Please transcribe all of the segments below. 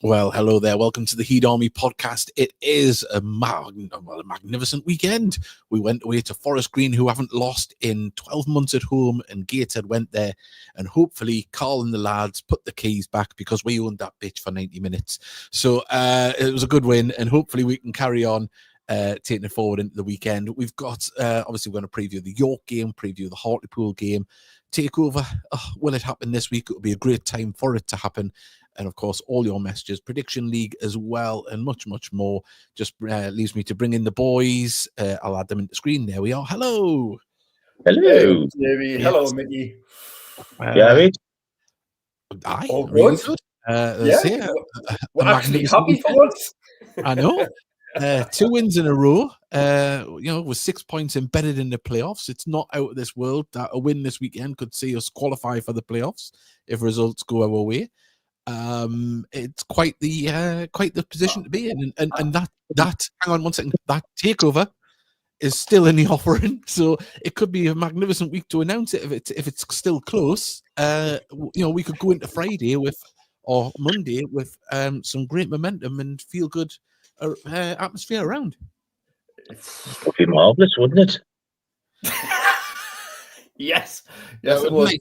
Well, hello there. Welcome to the Heed Army podcast. It is a magnificent weekend. We went away to Forest Green, who haven't lost in 12 months at home, and Gateshead went there. And hopefully, Carl and the lads put the keys back because we owned that bitch for 90 minutes. So it was a good win, and hopefully we can carry on taking it forward into the weekend. We've got, obviously, we're going to preview the York game, preview the Hartlepool game. Takeover, will it happen this week? It'll be a great time for it to happen. And of course, all your messages, Prediction League as well, and much, much more. Just leaves me to bring in the boys. I'll add them into the screen. There we are. Hello. Hello. Hey, Jamie. Yes. Hello, Mickey. Aye, All good. Yeah. We're actually happy for once. I know. 2 wins in a row, with 6 points embedded in the playoffs. It's not out of this world that a win this weekend could see us qualify for the playoffs if results go our way. It's quite the position to be in, and that hang on one second, that takeover is still in the offering, so it could be a magnificent week to announce it if it's still close. We could go into Friday or Monday with some great momentum and feel good atmosphere around. would be marvellous, wouldn't it? Yes, it was.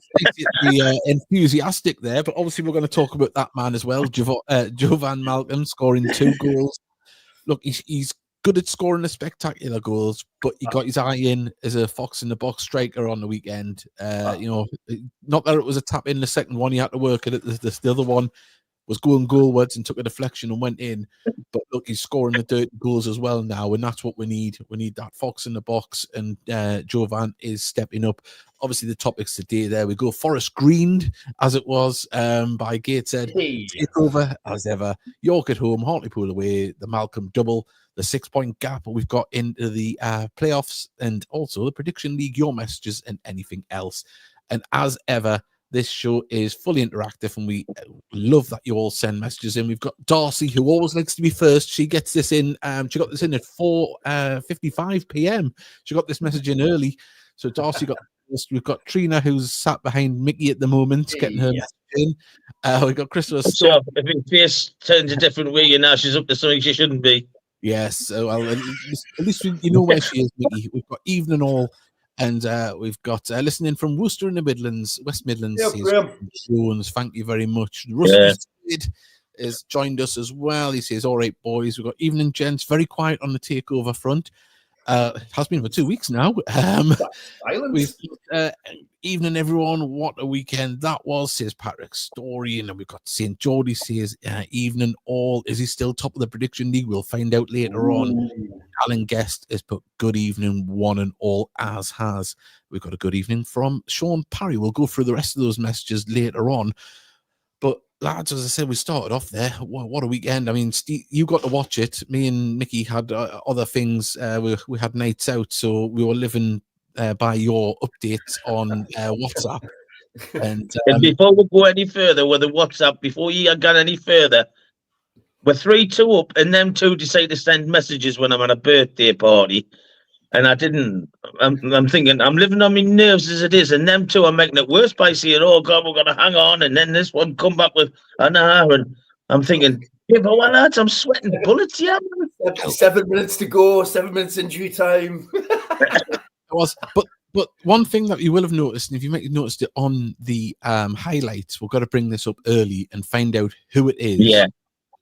The enthusiastic there, but obviously we're going to talk about that man as well, Jovan Malcolm, scoring 2 goals. Look, he's good at scoring the spectacular goals, but he got his eye in as a fox in the box striker on the weekend. Not that it was a tap in the second one; he had to work at it. The other one was going goalwards and took a deflection and went in. But look, he's scoring the dirty goals as well now, and that's what we need. We need that fox in the box, and Jovan is stepping up. Obviously, the topics today there we go. Forest Green, as it was by Gateshead. Takeover, as ever. York at home, Hartlepool away, the Malcolm double, the 6-point gap we've got into the playoffs, and also the Prediction League, your messages, and anything else. And as ever, this show is fully interactive, and we love that you all send messages in. We've got Darcy, who always likes to be first. She gets this in. She got this in at 4:55 p.m. She got this message in early. So Darcy got this. We've got Trina, who's sat behind Mickey at the moment, getting her message in. We've got Christopher. So if her face turns a different way, she's up to something she shouldn't be. Yes. Well, at least you know where she is, Mickey. We've got Evening All. And we've got listening from Worcester in the Midlands, West Midlands. Jones, thank you very much. Russell has joined us as well. He says, all right, boys. We've got Evening Gents, very quiet on the takeover front. Has been for 2 weeks now. Evening, everyone. What a weekend that was, says Patrick Story. And then we've got St. Geordie says, evening all. Is he still top of the Prediction League? We'll find out later on. Alan Guest has put good evening, one and all, as has. We've got a good evening from Sean Parry. We'll go through the rest of those messages later on. But lads, as I said, we started off there. What a weekend. I mean, Steve, you got to watch it. Me and Mickey had other things. We had nights out, so we were living by your updates on WhatsApp. And before we go any further with the WhatsApp, before you got any further, we're 3-2 up, and them two decide to send messages when I'm at a birthday party. And I didn't. I'm thinking, I'm living on my nerves as it is, and them two are making it worse by saying, oh, God, we're going to hang on. And then this one come back with an hour. And I'm thinking, yeah, but well, lads, I'm sweating bullets here. 7 minutes to go, 7 minutes injury time. It was, but one thing that you will have noticed, and if you might have noticed it on the highlights, we've got to bring this up early and find out who it is. Yeah.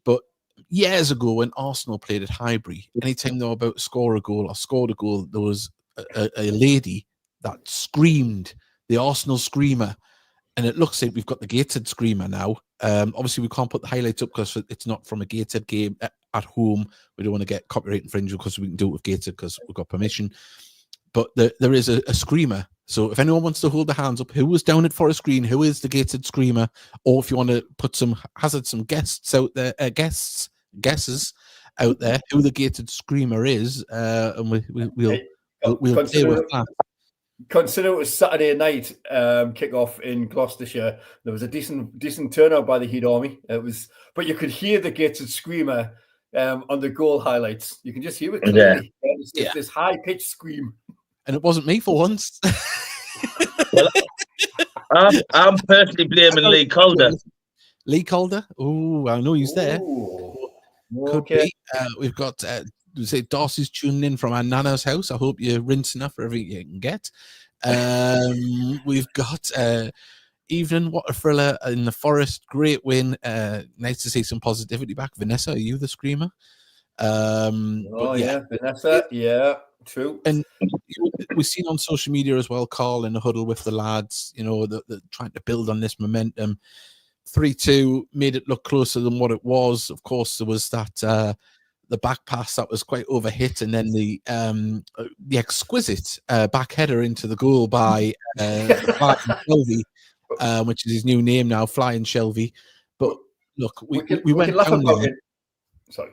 But years ago, when Arsenal played at Highbury, anytime they were about to score a goal or scored a goal, there was a lady that screamed, the Arsenal screamer. And it looks like we've got the Gateshead screamer now. Obviously, we can't put the highlights up because it's not from a Gateshead game at home. We don't want to get copyright infringement because we can do it with Gateshead because we've got permission. But there is a screamer. So if anyone wants to hold their hands up, who was down at Forest Green, who is the Gateshead screamer, or if you want to put some guests out there, guesses out there, who the Gateshead screamer is, and we'll play with that. Consider it was Saturday night kick-off in Gloucestershire. There was a decent turnout by the Heed Army. But you could hear the Gateshead screamer on the goal highlights. You can just hear it clearly. It's this high-pitched scream. And it wasn't me for once. Well, I'm personally blaming Lee Calder. Lee Calder. Oh, I know he's there. Ooh. Could Okay. be. We've got say Darcy's tuning in from our nana's house. I hope you're rinsing up for everything you can get. We've got Evening, what a thriller in the Forest. Great win. Nice to see some positivity back. Vanessa, are you the screamer? But yeah, Vanessa. Yeah, true. and we've seen on social media as well, Carl in the huddle with the lads, you know, the trying to build on this momentum. 3-2 made it look closer than what it was. Of course, there was that the back pass that was quite overhit, and then the exquisite back header into the goal by Flying Shelby, which is his new name now, Flying Shelby. But look, we went can laugh down about there. it. Sorry.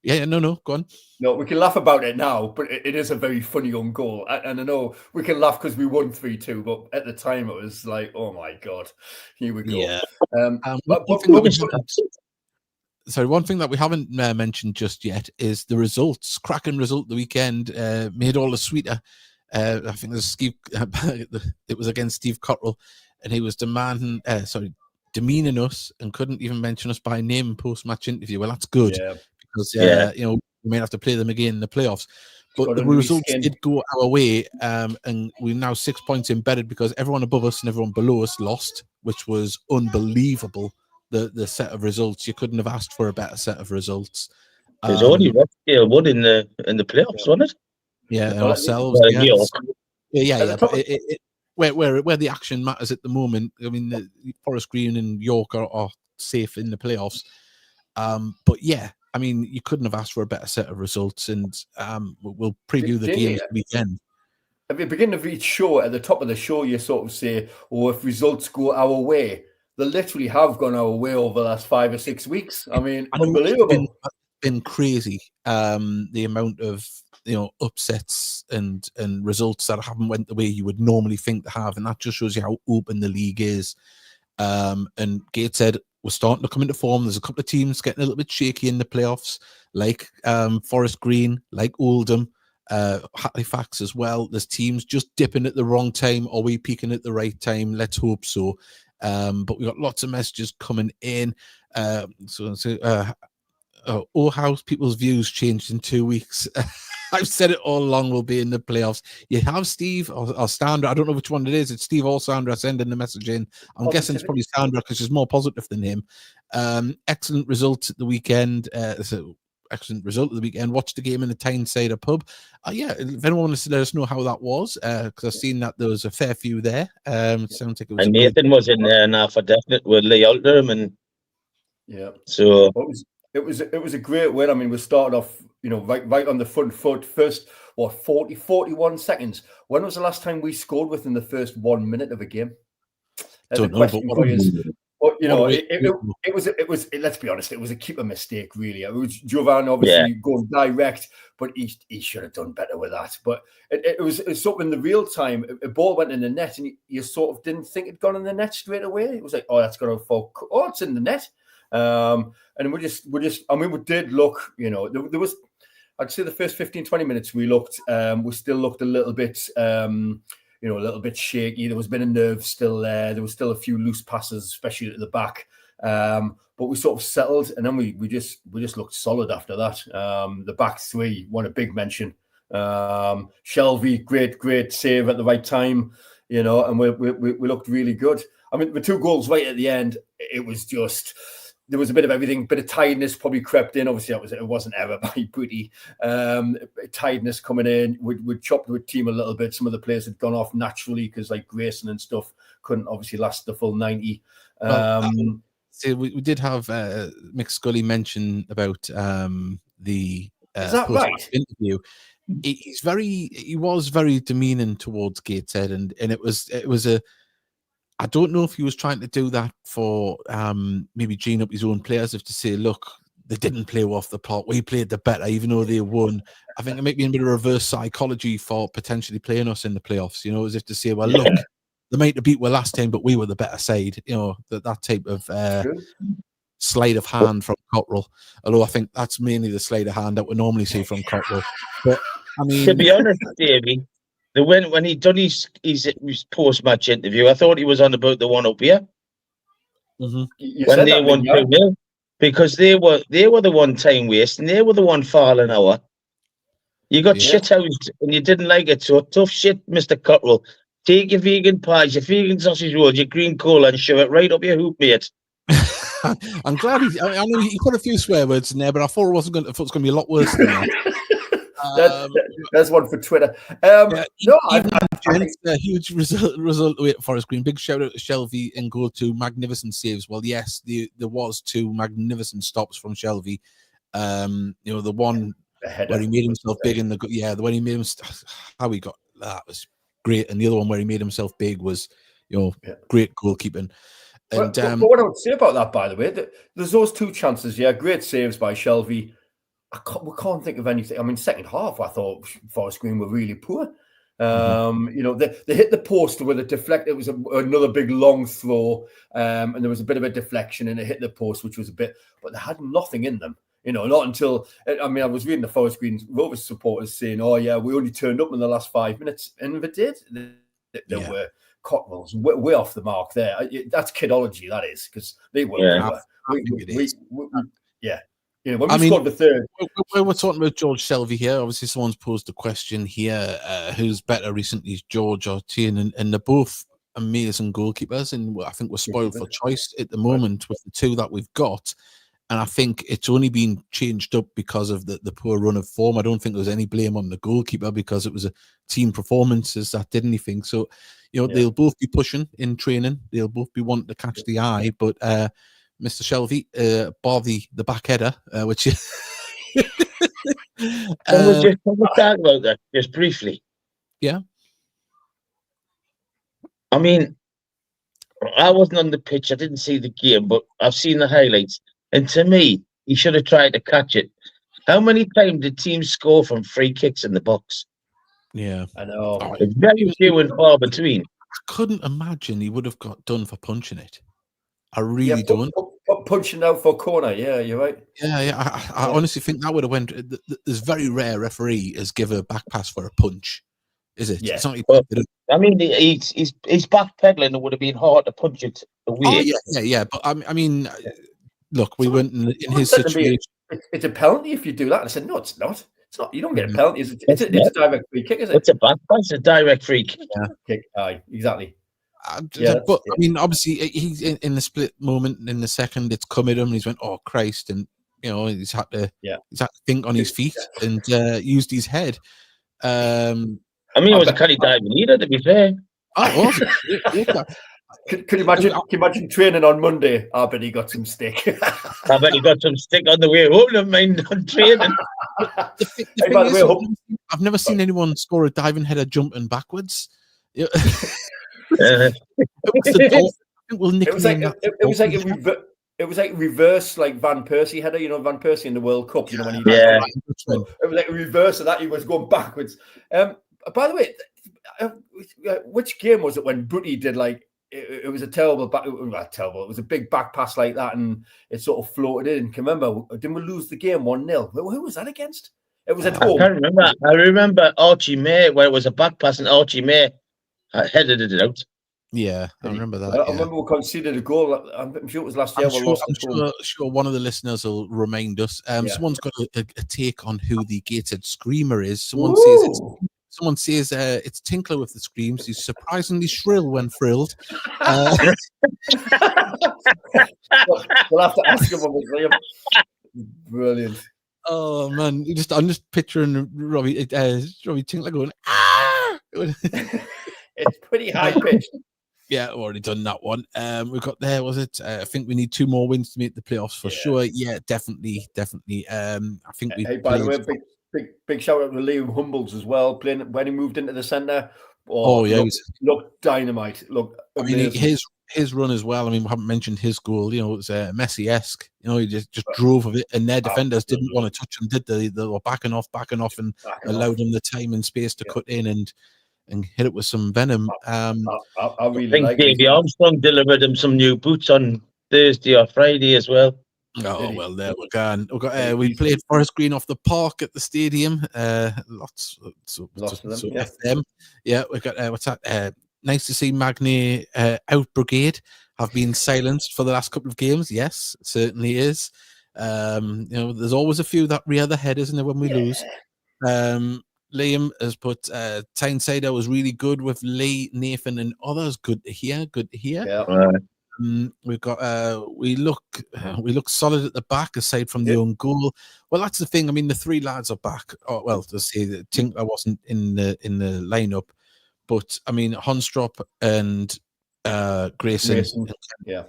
Yeah, no, go on. No, we can laugh about it now, but it is a very funny own goal. And I know we can laugh because we won 3-2, but at the time it was like, oh my God, here we go. Yeah. One thing that we haven't mentioned just yet is the results. Cracking result the weekend made all the sweeter. I think it was against Steve Cottrell, and he was demeaning us and couldn't even mention us by name in post-match interview. Well, that's good because you know, we may have to play them again in the playoffs. But the results did go our way, and we're now 6 points embedded because everyone above us and everyone below us lost, which was unbelievable. The set of results, you couldn't have asked for a better set of results. There's only one in the playoffs, wasn't it? Yeah, and ourselves. But where the action matters at the moment, I mean, the Forest Green and York are safe in the playoffs. But yeah, I mean, you couldn't have asked for a better set of results, and we'll preview the game this weekend. At the beginning of each show, at the top of the show, you sort of say, "Oh, if results go our way," they literally have gone our way over the last 5 or 6 weeks. I mean, unbelievable. It's been crazy. The amount of upsets and results that haven't went the way you would normally think to have, and that just shows you how open the league is. And Gateshead was starting to come into form. There's a couple of teams getting a little bit shaky in the playoffs, like Forest Green, like Oldham, Halifax as well. There's teams just dipping at the wrong time. Are we peaking at the right time? Let's hope so. But we got lots of messages coming in. How people's views changed in 2 weeks. I've said it all along, we'll be in the playoffs. You have Steve or Sandra. I don't know which one it is. It's Steve or Sandra sending the message in. I'm guessing it's probably Sandra because she's more positive than him. Excellent results at the weekend. Excellent result of the weekend. Watched the game in the Tyneside pub. If anyone wants to let us know how that was, because I've seen that there was a fair few there. Sounds like it was. And Nathan was in there now for definite with Lee Oldham, and so it was a great win. I mean, we started off, right on the front foot. First, 41 seconds. When was the last time we scored within the first 1 minute of a game? Don't know, but it was. Let's be honest, it was a keeper mistake, really. It was Jovan obviously going direct, but he should have done better with that. But it was sort of in the real time. A ball went in the net, and you sort of didn't think it'd gone in the net straight away. It was like, oh, that's going to fall. Oh, it's in the net. And we did look. There was. I'd say the first 15-20 minutes we still looked a little bit. A little bit shaky. There was a bit of nerve still there. There was still a few loose passes, especially at the back. But we sort of settled, and then we just looked solid after that. The back three won a big mention. Shelby, great save at the right time. And we looked really good. I mean, the 2 goals right at the end, it was just. There was a bit of everything, bit of tiredness probably crept in. Obviously, it wasn't ever by Booty. Tiredness coming in. We'd chopped the team a little bit. Some of the players had gone off naturally because like Grayson and stuff couldn't obviously last the full 90. We did have Mick Scully mention about the is that right? interview. He was very demeaning towards Gateshead, and it was a. I don't know if he was trying to do that for maybe gene up his own players, if to say, look, they didn't play off the plot. We played the better, even though they won. I think it might be a bit of reverse psychology for potentially playing us in the playoffs, as if to say, well, look, they might have beat us last time, but we were the better side. That type of sleight of hand from Cottrell. Although I think that's mainly the sleight of hand that we normally see from Cottrell. But I mean, to be honest, Davey, when he done his post-match interview, I thought he was on about the one up here. You when said they that, won Mick, 2-0, because they were the one time waste and they were the one falling hour. You got Yeah. shit housed and you didn't like it, so tough shit, Mr. Cottrell. Take your vegan pies, your vegan sausage rolls, your green cola, and shove it right up your hoop, mate. I'm glad I know he put a few swear words in there, but I thought it was going to be a lot worse than that. That's one for Twitter. A huge result away at Forest Green. Big shout out to Shelby and goal, to magnificent saves. Well, yes, there was 2 magnificent stops from Shelby. The one where he made himself big in the when he made him how he got that was great, and the other one where he made himself big was great goalkeeping. And but what I would say about that, by the way, there's those 2 chances. Yeah, great saves by Shelby. We can't think of anything. I mean, second half, I thought Forest Green were really poor. They hit the post with a deflect. It was another big long throw, and there was a bit of a deflection, and it hit the post, which was a bit. But they had nothing in them. Not until I was reading the Forest Green Rovers supporters saying, "Oh yeah, we only turned up in the last 5 minutes," and they did. There were Cottrells way off the mark there. That's kidology, that is, because they were poor. When we scored the third. We're talking about George Shelby here. Obviously, someone's posed a question here: who's better recently, George or Tien? And they're both amazing goalkeepers, and I think we're spoiled for choice at the moment with the 2 that we've got. And I think it's only been changed up because of the poor run of form. I don't think there's any blame on the goalkeeper because it was a team performances that did anything. So, they'll both be pushing in training. They'll both be wanting to catch the eye. But Mr. Shelby, bar the back header, which is... Can we just talk about that just briefly? Yeah. I mean, I wasn't on the pitch. I didn't see the game, but I've seen the highlights. And to me, he should have tried to catch it. How many times did teams score from free kicks in the box? Yeah. I know. It's very few and far between. I couldn't imagine he would have got done for punching it. I really don't. Punching out for corner. Yeah, you're right. Yeah. I honestly think that would have went. There's very rare referee has give a back pass for a punch. Is it? Yeah. It's not I mean, he's backpedaling. It would have been hard to punch it away. Oh, yeah. But I mean, look, we weren't in his situation. It's a penalty if you do that. I said, no, it's not. It's not. You don't get a penalty. It's a direct free kick, is it? It's a back pass, a direct free kick. Aye, exactly. But I mean, obviously, he's in the split moment in the second. It's come at him, and he's went, "Oh Christ!" And he's had to think on his feet and used his head. I mean, it was a Kelly diving either, to be fair. Oh, it was. Can you imagine training on Monday? I bet he got some stick. I bet he got some stick on the way home. Never mind on training. I've never seen anyone score a diving header jumping backwards. It was like reverse, like Van Persie header. Van Persie in the World Cup. When he it was like reverse of that. He was going backwards. By the way, which game was it when Booty did like? It was a terrible back. Not terrible. It was a big back pass like that, and it sort of floated in. Can you remember? Didn't we lose the game 1-0? Who was that against? It was at home. I can't remember. I remember Archie May, where it was a back pass, and Archie May headed it out. Yeah, I remember that. I remember we conceded a goal. I'm sure it was last year. I'm sure one of the listeners will remind us. Someone's got a take on who the Gateshead Screamer is. Someone says it's Tinkler with the screams. He's surprisingly shrill when frilled. We'll have to ask him when we see him. Brilliant. Oh man, I'm just picturing Robbie Tinkler going, ah! It's pretty high pitched. Yeah, already done that one. We've got there, was it? I think we need 2 more wins to make the playoffs for sure. Yeah, definitely. I think we. Hey, by the way, big shout out to Liam Humbles as well, playing when he moved into the centre. Look dynamite. Look, I mean, his run as well. I mean, we haven't mentioned his goal. It was Messi-esque. He just drove of it, and their defenders didn't want to touch him, did they? They were backing off, and allowed him the time and space to cut in and hit it with some venom. I really think Davey Armstrong delivered him some new boots on Thursday or Friday as well. Oh well, there we go. We played Forest Green off the park at the stadium. Lots of them. Yeah, we got what's that? Nice to see Magni out brigade. have been silenced for the last couple of games. Yes, it certainly is. There's always a few that rear the head, isn't there, when we lose? Liam has put Tyneside was really good with Lee, Nathan, and others. Good to hear. Good to hear. Yeah. We've got we look solid at the back aside from the own goal. Well, that's the thing. I mean, the three lads are back. Oh, well, to say that Tinkler wasn't in the lineup, but I mean Hunstrop and Grayson. Yeah.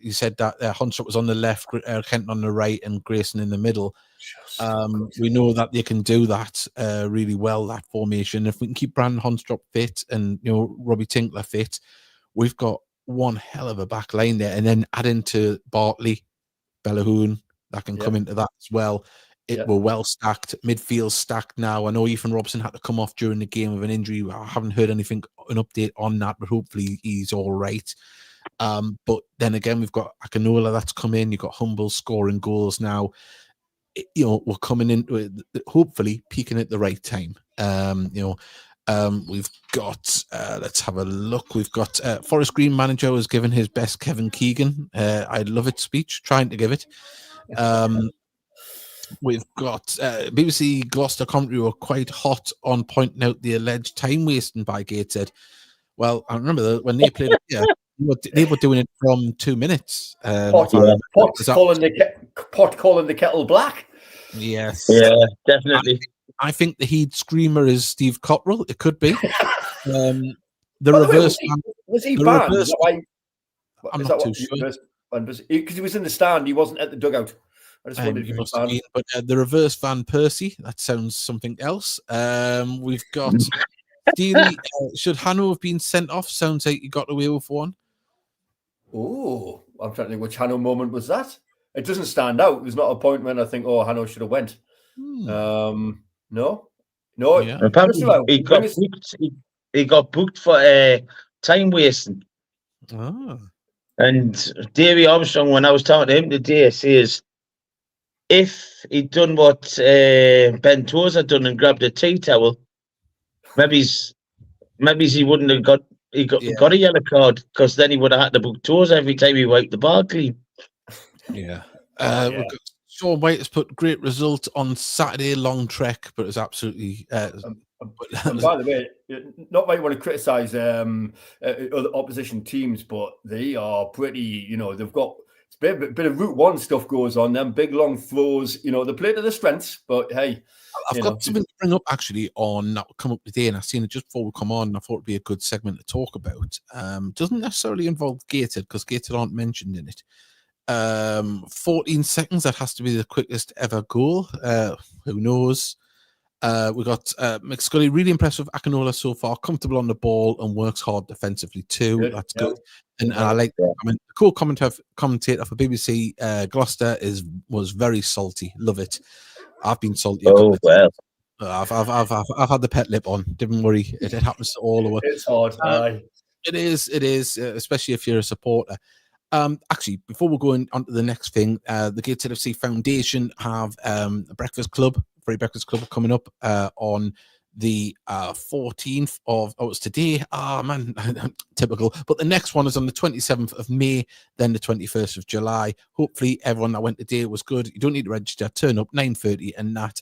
You said that Hunstrop was on the left, Kenton on the right, and Grayson in the middle. We know that they can do that really well, that formation. If we can keep Brandon Hunstrop fit and Robbie Tinkler fit, we've got one hell of a back line there. And then add into Bartley, Bellahoon, that can come into that as well. We're well stacked. Midfield stacked now. I know Ethan Robson had to come off during the game with an injury. I haven't heard an update on that, but hopefully he's all right. But then again, we've got Akinola that's come in. You've got Humble scoring goals now. We're coming in, hopefully peaking at the right time. We've got, let's have a look. We've got Forest Green manager has given his best Kevin Keegan. I love it speech, trying to give it. We've got BBC Gloucester commentary were quite hot on pointing out the alleged time wasting by Gateshead. Well, I remember when they played it here, they were doing it from 2 minutes. Pot calling the kettle black. Yes. Yeah, definitely. I think the heat screamer is Steve Cottrell. It could be. The reverse fan. Was he banned? I'm not too sure. Because he was in the stand. He wasn't at the dugout. I just wondered if he was banned. But the reverse Van Persie, that sounds something else. We've got Steely. Should Hanno have been sent off? Sounds like he got away with one. Oh, I'm trying to think which Hanno moment was that. It doesn't stand out. There's not a point when I think, Hanno should have went. No. Yeah. He got booked for time wasting. Oh. And Davey Armstrong, when I was talking to him today, says if he'd done what Ben Tozer had done and grabbed a tea towel, maybe he wouldn't have got a yellow card, because then he would have had to book Tozer every time he wiped the bar clean. Yeah. We've got Sean White has put great result on Saturday, long trek, but it's absolutely. And by the way, not that you want to criticise other opposition teams, but they are pretty. They've got a bit of Route 1 stuff goes on them, big long throws. They play to their strengths, but hey. I've got something to bring up actually on that will come up today, and I've seen it just before we come on, and I thought it'd be a good segment to talk about. Doesn't necessarily involve Gateshead, because Gateshead aren't mentioned in it. 14 seconds, that has to be the quickest ever goal. Who knows? We got McScully, really impressed with Akinola so far, comfortable on the ball and works hard defensively too. That's good. And I like that. I mean, the cool commentator for BBC Gloucester was very salty. Love it. I've been salty. Oh well. I've had the pet lip on. Don't worry, it happens to all of us. It's hard. It is, especially if you're a supporter. Actually, before we're going on to the next thing, the Gateshead FC Foundation have a breakfast club, free breakfast club coming up on the 14th of, it's today. Man, typical. But the next one is on the 27th of May, then the 21st of July. Hopefully everyone that went today was good. You don't need to register. Turn up 9:30, and that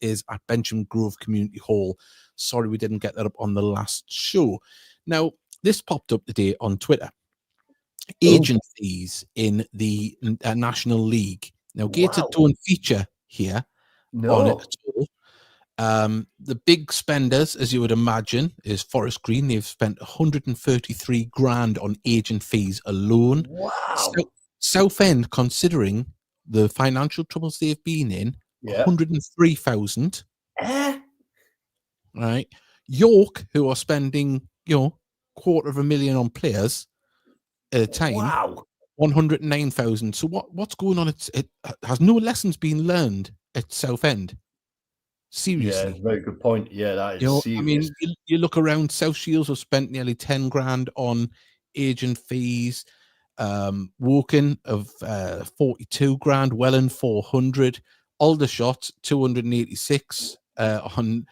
is at Benjamin Grove Community Hall. Sorry we didn't get that up on the last show. Now, this popped up today on Twitter. Agent fees in the National League. Now, Gateshead don't feature here on it at all. The big spenders, as you would imagine, is Forest Green. They've spent 133 grand on agent fees alone. Wow. Southend, considering the financial troubles they've been in, 103,000. Right. York, who are spending, $250,000 on players at a time. Wow. 109,000. So what's going on? It has no lessons been learned at Southend. Seriously. Yeah, very good point. Yeah, that is serious. I mean, you look around, South Shields have spent nearly 10 grand on agent fees. Woking of 42 grand, Welland 400, Aldershot 286 on.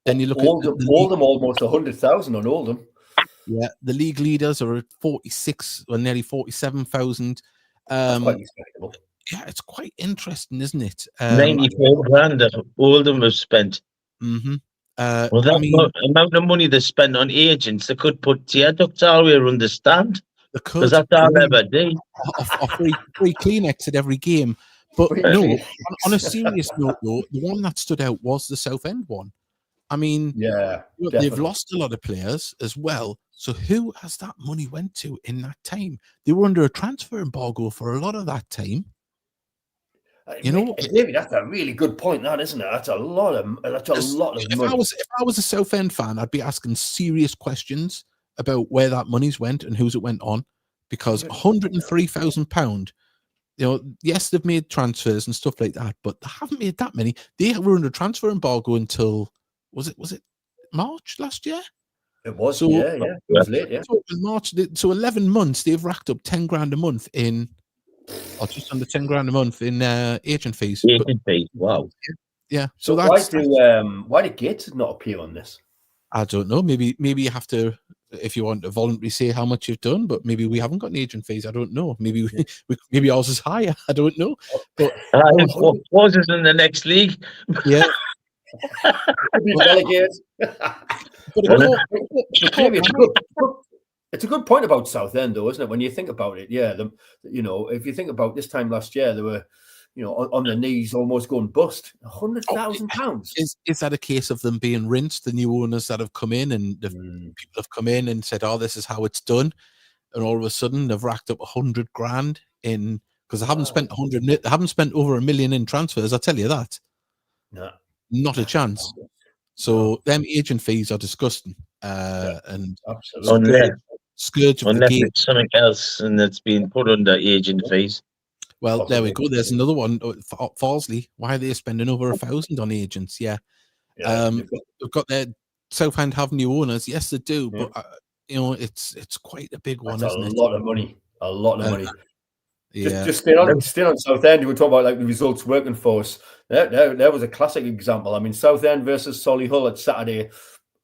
Then you look Oldham, at Oldham almost 100,000 on Oldham. Yeah, the league leaders are at 46 or nearly 47,000. That's quite respectable. Yeah, it's quite interesting, isn't it? 94 grand that all of them have spent. Mm-hmm. Well, that amount of money they spend on agents, they could put tear ducts all the way around the stand. the Because that's all they ever do. free Kleenex at every game. But no, on a serious note, though, the one that stood out was the Southend one. I mean, yeah, they've lost a lot of players as well. So who has that money went to in that time? They were under a transfer embargo for a lot of that time. You know, David, that's a really good point, that isn't it? That's a lot of money. If I was a Southend fan, I'd be asking serious questions about where that money's went and who's it went on, because £103,000. You know, yes, they've made transfers and stuff like that, but they haven't made that many. They were under transfer embargo until was it March last year? It was, so, yeah. It was late, yeah. So in March, so 11 months, they've racked up 10 grand a month in, or just under 10 grand a month in agent fees. Agent fees, wow. Yeah. So why did Gates not appear on this? I don't know. Maybe you have to, if you want to voluntarily say how much you've done, but maybe we haven't got an agent fees. I don't know. Maybe maybe ours is higher. I don't know. But was us in the next league? Yeah. It's a good point about Southend, though, isn't it? When you think about it, yeah. If you think about this time last year, they were, on their knees, almost going bust. £100,000. Is that a case of them being rinsed? The new owners that have come in and people have come in and said, "Oh, this is how it's done," and all of a sudden they've racked up 100 grand in because they haven't spent 100. They haven't spent over £1 million in transfers. I tell you that. No, not a chance. So them agent fees are disgusting, and absolutely scourge of unless the game. It's something else and it's been put under agent fees. Well, there we go. There's another one. Farsley. Why are they spending over 1,000 on agents? Yeah. They've got their Southend have new owners. Yes, they do. But it's quite a big one. That's isn't it? A lot of money. A lot of money. Yeah. Just stay on Southend. We were talking about like the results working for us. There was a classic example. I mean, Southend versus Solihull at Saturday,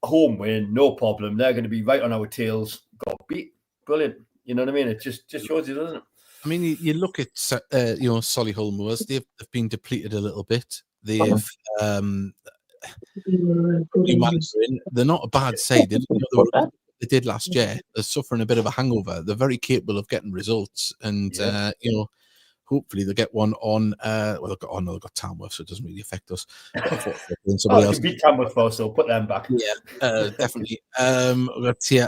home win, no problem. They're going to be right on our tails. Got beat, brilliant. You know what I mean? It just shows you, doesn't it? I mean, you look at Solihull Moors. They've been depleted a little bit. They've they're not a bad side. They did last year. They're suffering a bit of a hangover. They're very capable of getting results, and hopefully they'll get one on. They've got Tamworth, so it doesn't really affect us. Somebody else beat Tamworth first, so put them back. Yeah, definitely. Let's see.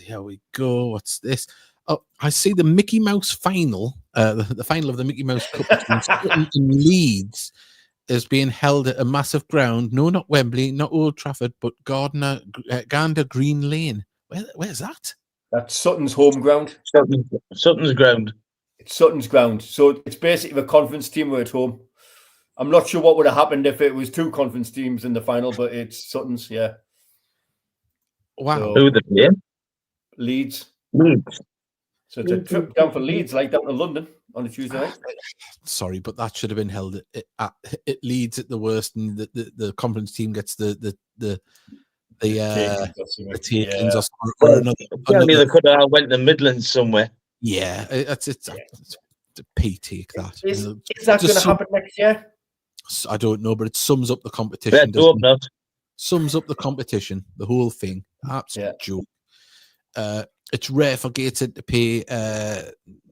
Here we go. What's this? Oh, I see the Mickey Mouse final. The final of the Mickey Mouse Cup in Leeds is being held at a massive ground. No, not Wembley, not Old Trafford, but Gander Green Lane. Where's that? That's Sutton's home ground. Sutton's ground. It's Sutton's ground. So it's basically the conference team were at home. I'm not sure what would have happened if it was two conference teams in the final, but it's Sutton's, yeah. Wow. So, who are they playing? Leeds. Leeds. So it's a trip down for Leeds, like down to London on a Tuesday night. Sorry, but that should have been held at Leeds at the worst, and the conference team gets the takings or another. They could have went to the Midlands somewhere. Yeah, it's a pay take that. Is that going to happen next year? I don't know, but it sums up the competition. Sums up the competition, the whole thing. Absolute joke. It's rare for Gateshead to pay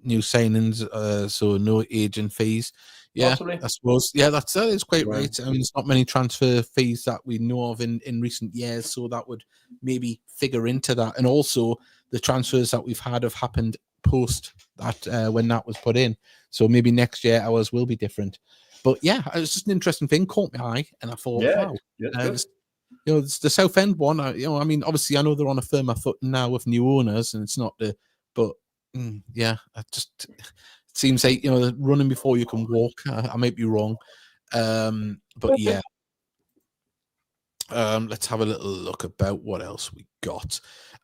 new signings, so no agent fees. Yeah, possibly. I suppose. Yeah, that is quite right. I mean, there's not many transfer fees that we know of in recent years, so that would maybe figure into that. And also, the transfers that we've had have happened post that when that was put in. So maybe next year ours will be different. But yeah, it was just an interesting thing. Caught my eye, and I thought, wow. It's the Southend one. I mean, obviously, I know they're on a firmer footing now with new owners, and it's not but it seems like running before you can walk. I might be wrong, but yeah. Let's have a little look about what else we got.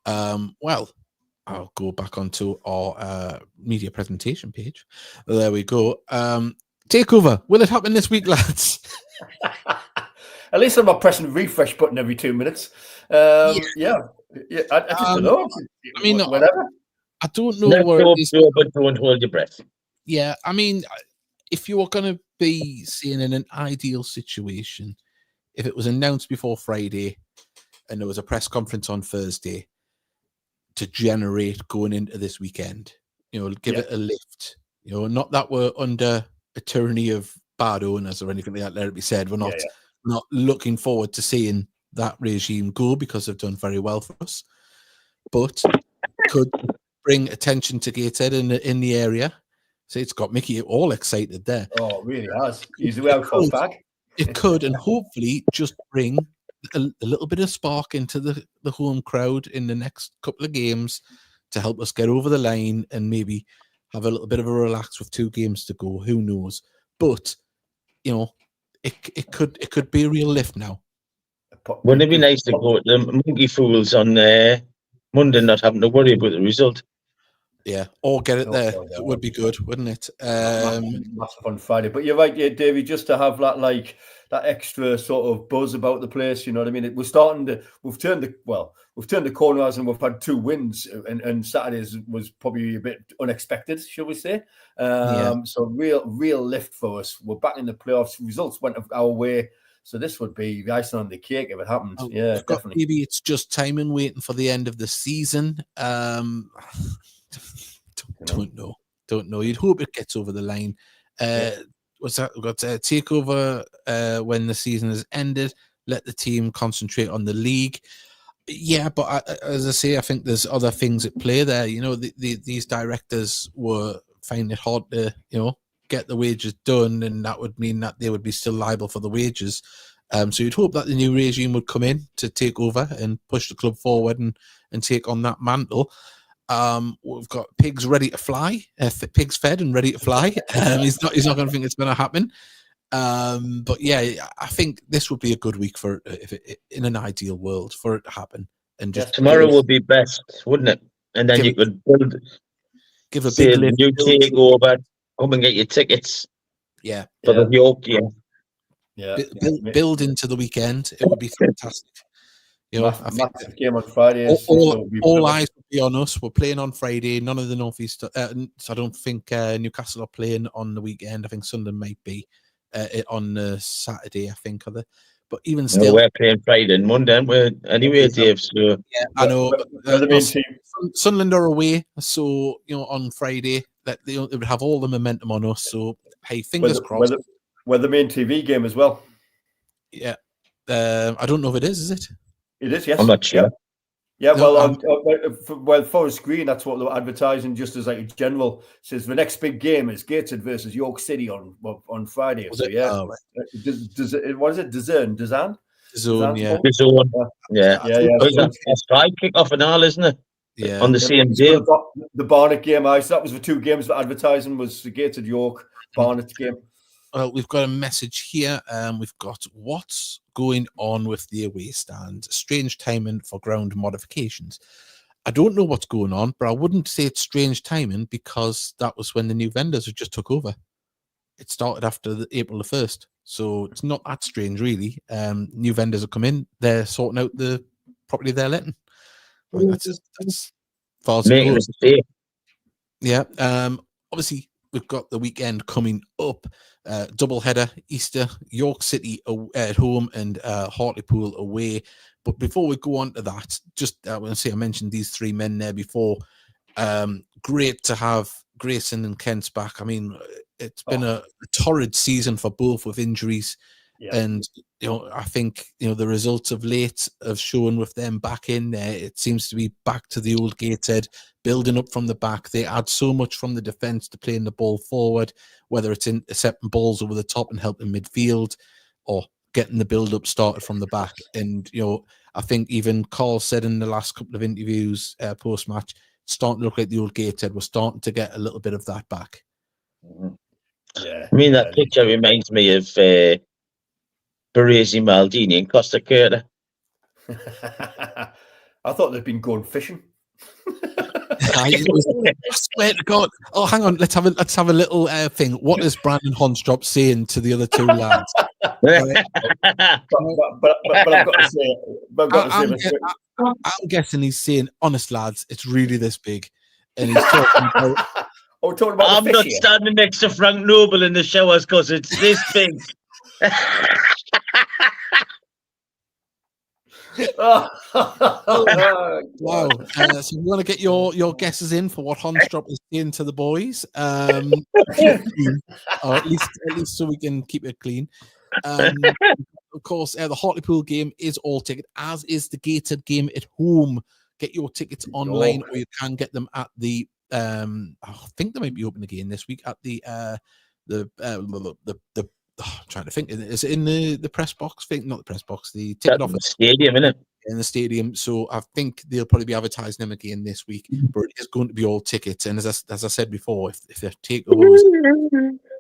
Well, I'll go back onto our media presentation page. There we go. Takeover. Will it happen this week, lads? At least I'm not pressing the refresh button every 2 minutes. Yeah. Yeah, I just don't know. I mean, whatever. I don't know Not where so it is. pure, but don't hold your breath. Yeah, I mean, if you were going to be seeing in an ideal situation, if it was announced before Friday and there was a press conference on Thursday to generate going into this weekend, give it a lift. Not that we're under a tyranny of bad owners or anything like that. Let it be said, we're not looking forward to seeing that regime go because they've done very well for us, but could bring attention to Gateshead in the area. So it's got Mickey all excited there. Oh, it really has. He's way out for back. It could, and hopefully just bring a little bit of spark into the home crowd in the next couple of games to help us get over the line and maybe have a little bit of a relax with 2 games to go. Who knows? But it could be a real lift now. Wouldn't it be nice to go to the Monkey Fools on Monday, not having to worry about the result? Yeah, or get it there. It would be good, wouldn't it? Massive on Friday, but you're right, yeah, Davey. Just to have that extra sort of buzz about the place, you know what I mean? We're starting to. We've turned the corner and we've had 2 wins, and Saturdays was probably a bit unexpected, shall we say? So real lift for us. We're back in the playoffs. Results went our way. So this would be the icing on the cake if it happened. Yeah, definitely. Maybe it's just timing, waiting for the end of the season. Don't know. You'd hope it gets over the line. What's that? We've got Takeover when the season has ended. Let the team concentrate on the league. Yeah, but as I say, I think there's other things at play there. These directors were finding it hard to, get the wages done, and that would mean that they would be still liable for the wages. So you'd hope that the new regime would come in to take over and push the club forward and take on that mantle. We've got Pigs ready to fly. Pigs fed and ready to fly. He's not going to think it's going to happen. But yeah, I think this would be a good week for in an ideal world for it to happen. And just tomorrow would be best, wouldn't it? And then you could give a big lift. New Takeover. Come and get your tickets. Yeah, for the York game. Yeah, build into the weekend. It would be fantastic. Massive game on Friday. All eyes will be on us. We're playing on Friday. None of the Northeast. So I don't think Newcastle are playing on the weekend. I think Sunderland might be on Saturday. I think, are they? But even still, we're playing Friday and Monday. Anyway, Dave. So yeah, I know. Sunderland are away, so on Friday that they would have all the momentum on us. So hey, fingers crossed. We're the main TV game as well. Yeah, I don't know if it is. Is it? It is, yes. I'm not sure. Yeah, well, Forest Green, that's what they're advertising, just as like a general. Says the next big game is Gateshead versus York City on Friday. So yeah, what is it? DAZN, yeah. That's Sky kick-off and all, isn't it? Yeah, on the same day. The Barnet game, so that was the 2 games for advertising, was the Gateshead York Barnet game. Well, we've got a message here. We've got what's going on with the away stand. Strange timing for ground modifications. I don't know what's going on, but I wouldn't say it's strange timing because that was when the new vendors had just took over. It started after April the 1st. So it's not that strange, really. New vendors have come in. They're sorting out the property they're letting. That's far as it goes. Yeah. Obviously, we've got the weekend coming up. Double header, Easter, York City at home and Hartlepool away. But before we go on to that, just I want to say I mentioned these 3 men there before. Great to have Grayson and Kent's back. I mean, it's been a torrid season for both with injuries. Yeah. And, I think, the results of late have shown with them back in there. It seems to be back to the old Gateshead, building up from the back. They add so much from the defence to playing the ball forward, whether it's intercepting balls over the top and helping midfield or getting the build-up started from the back. And, I think even Carl said in the last couple of interviews post-match, it's starting to look like the old Gateshead. We're starting to get a little bit of that back. Yeah. I mean, that picture reminds me of Baresi, Maldini and Costa Curta. I thought they'd been going fishing. I swear to God. Oh, hang on. Let's have a little thing. What is Brandon Honstrop saying to the other two lads? Right. But I've got to say, I'm guessing he's saying, "Honest lads, it's really this big," and he's talking about. Talking about I'm not standing next to Frank Noble in the showers because it's this big. Wow. So we want to get your guesses in for what Honstrop is saying to the boys. Or at least so we can keep it clean. Of course, the Hartlepool game is all ticket, as is the Gateshead game at home. Get your tickets online, or you can get them at the. I think they might be open again this week at the I'm trying to think. Is it in the press box? Not the press box. The ticket office. Stadium, isn't it? In the stadium. So I think they'll probably be advertising them again this week. But it is going to be all tickets. And as I said before, if they're takeovers,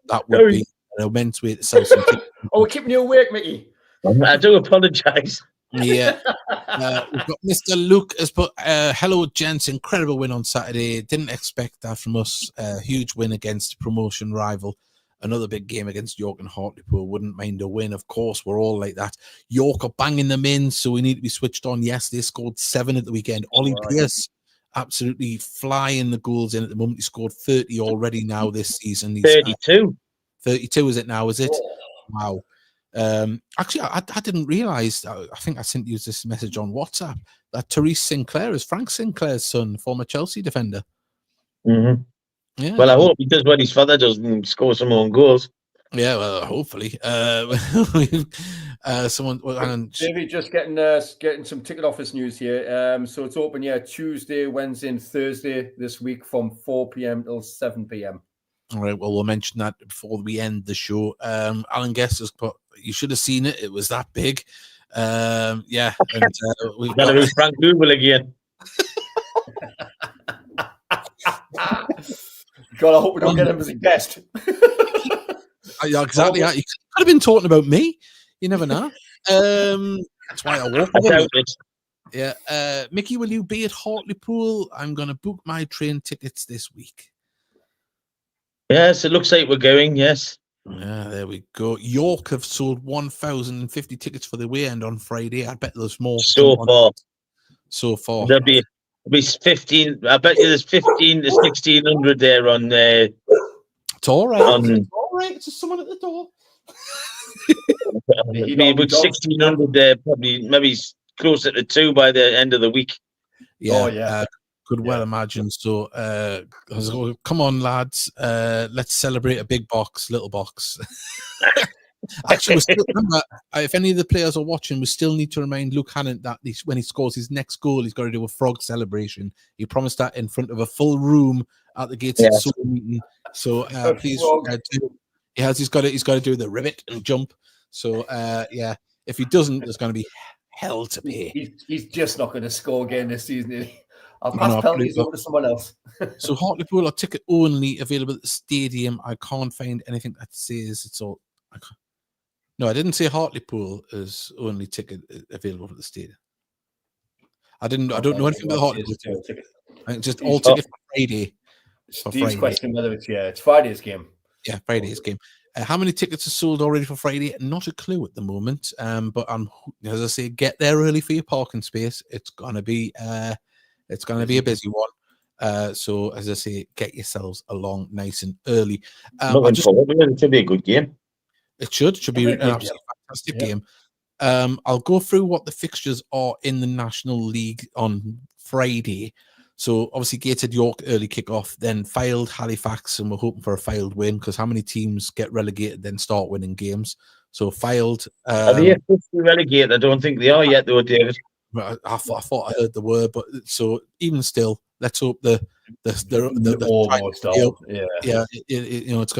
that would be an immense way to sell some tickets. We're keeping you awake, Mickey. I do apologise. Yeah. We've got Mr. Luke has put, hello, gents. Incredible win on Saturday. Didn't expect that from us. Huge win against promotion rival. Another big game against York and Hartlepool. Wouldn't mind a win. Of course, we're all like that. York are banging them in, so we need to be switched on. Yes, they scored 7 at the weekend. Ollie Pierce absolutely flying the goals in at the moment. He scored 30 already now this season. He's, 32. 32 is it now, is it? Wow. Actually, I didn't realise, I think I sent you this message on WhatsApp, that Therese Sinclair is Frank Sinclair's son, former Chelsea defender. Mm-hmm. Yeah. Well, I hope he does what his father does and score some own goals. Yeah, well, hopefully. Someone, well, hang on. Davey, just getting some ticket office news here. So it's open, Tuesday, Wednesday, and Thursday this week from 4 p.m. till 7 p.m. All right, well, we'll mention that before we end the show. Alan Guest has put, you should have seen it. It was that big. Yeah. And we've got to be Frank Noble again. God, I hope we don't get him as a guest. Yeah, exactly. He could have been talking about me. You never know. That's why I walk. Yeah. Mickey, will you be at Hartlepool? I'm going to book my train tickets this week. Yes, it looks like we're going, yes. Yeah, there we go. York have sold 1,050 tickets for the weekend on Friday. I bet there's more. So far. There'll be 15. I bet you there's 15 to 1,600 there on. It's all right. It's all right. It's just someone at the door. Maybe about 1,600 there, probably maybe closer to 2 by the end of the week. Yeah. Could well imagine. So, come on, lads. Let's celebrate a big box, little box. Actually, remember, if any of the players are watching, we still need to remind Luke Hannon that when he scores his next goal, he's got to do a frog celebration. He promised that in front of a full room at the Gateshead meeting. So please, he's got to do the ribbit and jump. So if he doesn't, there's going to be hell to pay. He's just not going to score again this season. Is he? I'll pass penalties over to someone else. So Hartlepool are ticket only available at the stadium. I can't find anything that says it's all. No, I didn't say Hartlepool is only ticket available at the stadium. I don't know anything about Hartlepool ticket. I think just all ticket for Friday. Steve's question whether it's Friday's game. Yeah, Friday's game. How many tickets are sold already for Friday? Not a clue at the moment. But as I say, get there early for your parking space. It's gonna be a busy one. So as I say, get yourselves along nice and early. It should be a good game. It should be an absolutely fantastic game. I'll go through what the fixtures are in the National League on Friday. So obviously Gateshead York early kickoff, then Fylde Halifax, and we're hoping for a Fylde win because how many teams get relegated then start winning games? So Fylde. Are they officially relegated? I don't think they are yet, though, David. I thought I heard the word, but so even still, let's hope the it's going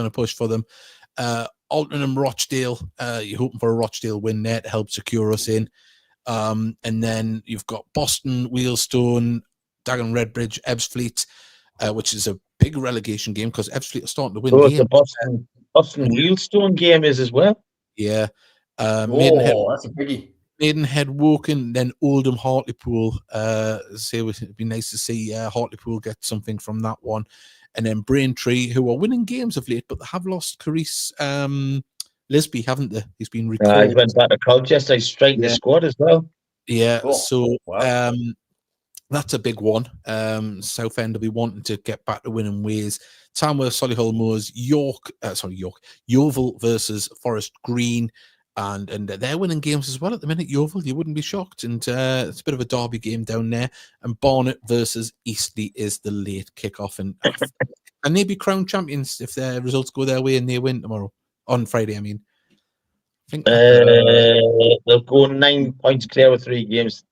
to push for them. Altrincham Rochdale, you're hoping for a Rochdale win there to help secure us in. And then you've got Boston, Wheelstone, Dagenham Redbridge, Ebbsfleet, which is a big relegation game because Ebbsfleet are starting to win games. The Boston Wheelstone game is as well. Yeah. Maidenhead, that's a biggie. Maidenhead, Woking, then Oldham, Hartlepool. So it'd be nice to see Hartlepool get something from that one. And then Braintree, who are winning games of late, but they have lost Carice Lisby, haven't they? He's been recalled. He went back to Colchester. He's straightened the squad as well. Yeah, Cool. so Wow. that's a big one. Southend will be wanting to get back to winning ways. Tamworth, Solihull Moors, Yeovil versus Forest Green. And they're winning games as well at the minute. Yeovil, you wouldn't be shocked. And it's a bit of a derby game down there. And Barnet versus Eastleigh is the late kickoff. And they be crowned champions if their results go their way and they win tomorrow. On Friday, I mean. I think they'll go 9 points clear with 3 games.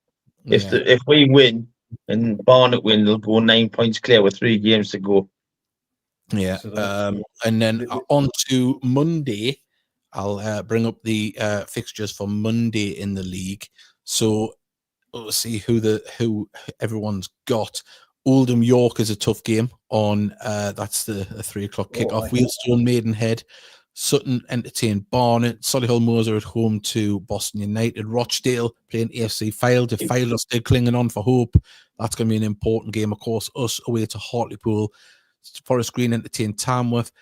If we win and Barnet win, they'll go 9 points clear with 3 games to go. Yeah. And then on to Monday. I'll bring up the fixtures for Monday in the league. So we'll see who everyone's got. Oldham York is a tough game on that's the 3 o'clock kickoff. Wheelstone Maidenhead, Sutton entertain Barnet, Solihull Moors are at home to Boston United, Rochdale playing AFC Fylde. If Fylde are still clinging on for hope, that's going to be an important game. Of course, us away to Hartlepool, Forest Green entertain Tamworth.